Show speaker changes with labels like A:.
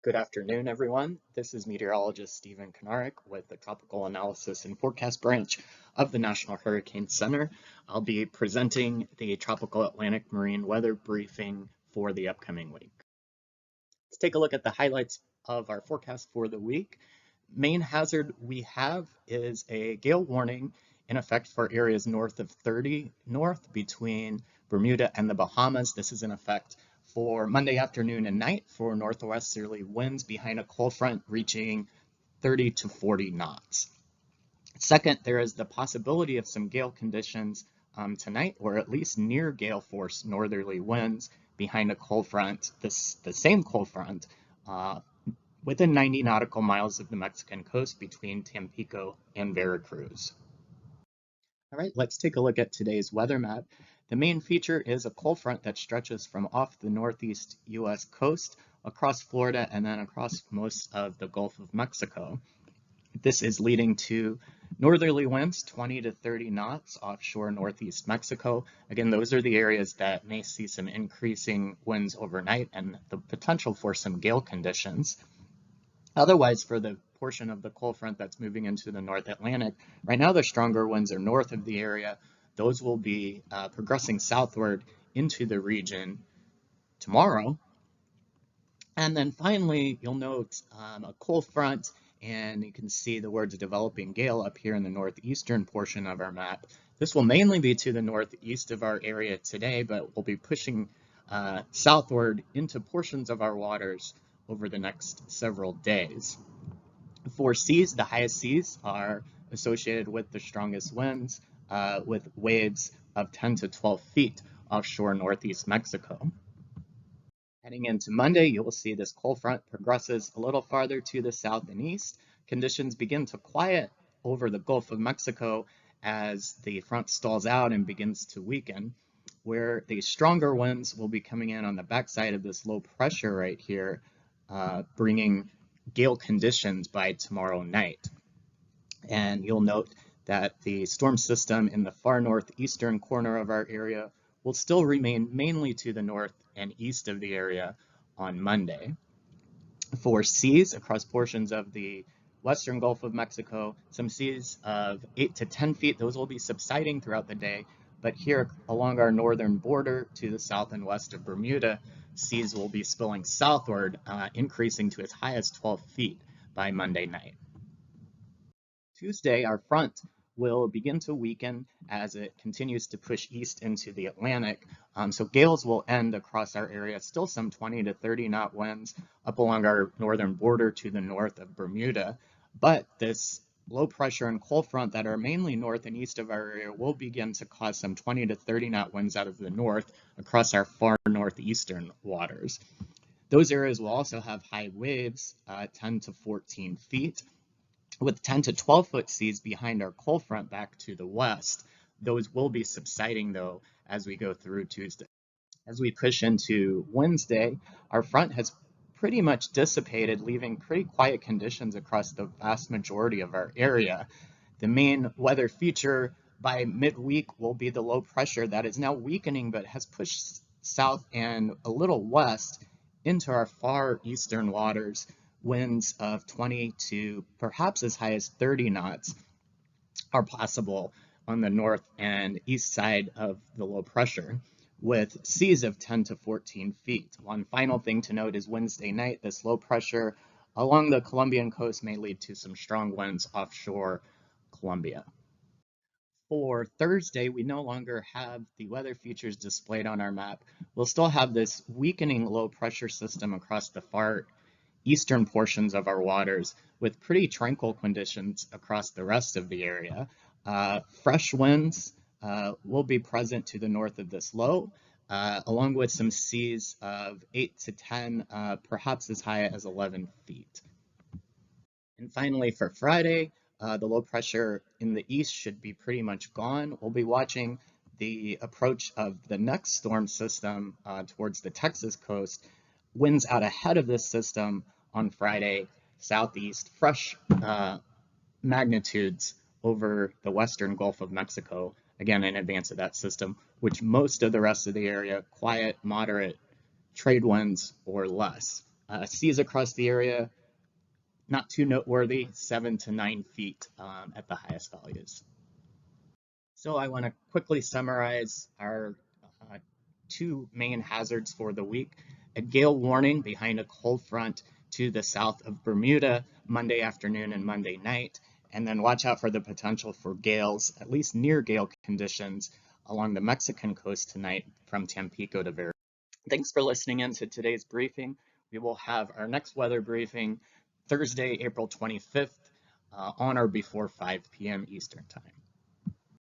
A: Good afternoon, everyone. This is meteorologist Stephen Kanarik with the Tropical Analysis and Forecast Branch of the National Hurricane Center. I'll be presenting the Tropical Atlantic Marine Weather Briefing for the upcoming week. Let's take a look at the highlights of our forecast for the week. Main hazard we have is a gale warning in effect for areas north of 30 north between Bermuda and the Bahamas. This is in effect for Monday afternoon and night for northwesterly winds behind a cold front reaching 30 to 40 knots. Second, there is the possibility of some gale conditions tonight, or at least near gale force northerly winds behind a cold front, the same cold front, within 90 nautical miles of the Mexican coast between Tampico and Veracruz. All right, let's take a look at today's weather map. The main feature is a cold front that stretches from off the northeast U.S. coast across Florida and then across most of the Gulf of Mexico. This is leading to northerly winds 20 to 30 knots offshore northeast Mexico. Again, those are the areas that may see some increasing winds overnight and the potential for some gale conditions. Otherwise, for the portion of the cold front that's moving into the North Atlantic, right now the stronger winds are north of the area. Those will be progressing southward into the region tomorrow. And then finally, you'll note a cold front, and you can see the words developing gale up here in the northeastern portion of our map. This will mainly be to the northeast of our area today, but we'll be pushing southward into portions of our waters over the next several days. For seas, the highest seas are associated with the strongest winds, with waves of 10 to 12 feet offshore northeast Mexico. Heading into Monday, you will see this cold front progresses a little farther to the south and east. Conditions begin to quiet over the Gulf of Mexico as the front stalls out and begins to weaken, where the stronger winds will be coming in on the backside of this low pressure right here, bringing gale conditions by tomorrow night. And you'll note that the storm system in the far northeastern corner of our area will still remain mainly to the north and east of the area on Monday. For seas across portions of the western Gulf of Mexico, some seas of 8 to 10 feet, those will be subsiding throughout the day. But here along our northern border to the south and west of Bermuda, seas will be spilling southward, increasing to as high as 12 feet by Monday night. Tuesday, our front will begin to weaken as it continues to push east into the Atlantic. So gales will end across our area, still some 20 to 30 knot winds up along our northern border to the north of Bermuda. But this low pressure and cold front that are mainly north and east of our area will begin to cause some 20 to 30 knot winds out of the north across our far northeastern waters. Those areas will also have high waves, 10 to 14 feet. With 10 to 12 foot seas behind our cold front back to the west. Those will be subsiding though as we go through Tuesday. As we push into Wednesday, our front has pretty much dissipated, leaving pretty quiet conditions across the vast majority of our area. The main weather feature by midweek will be the low pressure that is now weakening but has pushed south and a little west into our far eastern waters. Winds of 20 to perhaps as high as 30 knots are possible on the north and east side of the low pressure, with seas of 10 to 14 feet. One final thing to note is Wednesday night, this low pressure along the Colombian coast may lead to some strong winds offshore Colombia. For Thursday, we no longer have the weather features displayed on our map. We'll still have this weakening low pressure system across the far eastern portions of our waters with pretty tranquil conditions across the rest of the area. Fresh winds will be present to the north of this low, along with some seas of 8 to 10, perhaps as high as 11 feet. And finally, for Friday, the low pressure in the east should be pretty much gone. We'll be watching the approach of the next storm system towards the Texas coast. Winds out ahead of this system on Friday, southeast, fresh magnitudes over the western Gulf of Mexico, again in advance of that system, which most of the rest of the area, quiet, moderate trade winds or less. Seas across the area, not too noteworthy, 7 to 9 feet at the highest values. So I want to quickly summarize our two main hazards for the week. A gale warning behind a cold front to the south of Bermuda Monday afternoon and Monday night, and then watch out for the potential for gales, at least near gale conditions, along the Mexican coast tonight from Tampico to Veracruz. Thanks for listening in to today's briefing. We will have our next weather briefing Thursday, April 25th on or before 5 p.m. Eastern Time.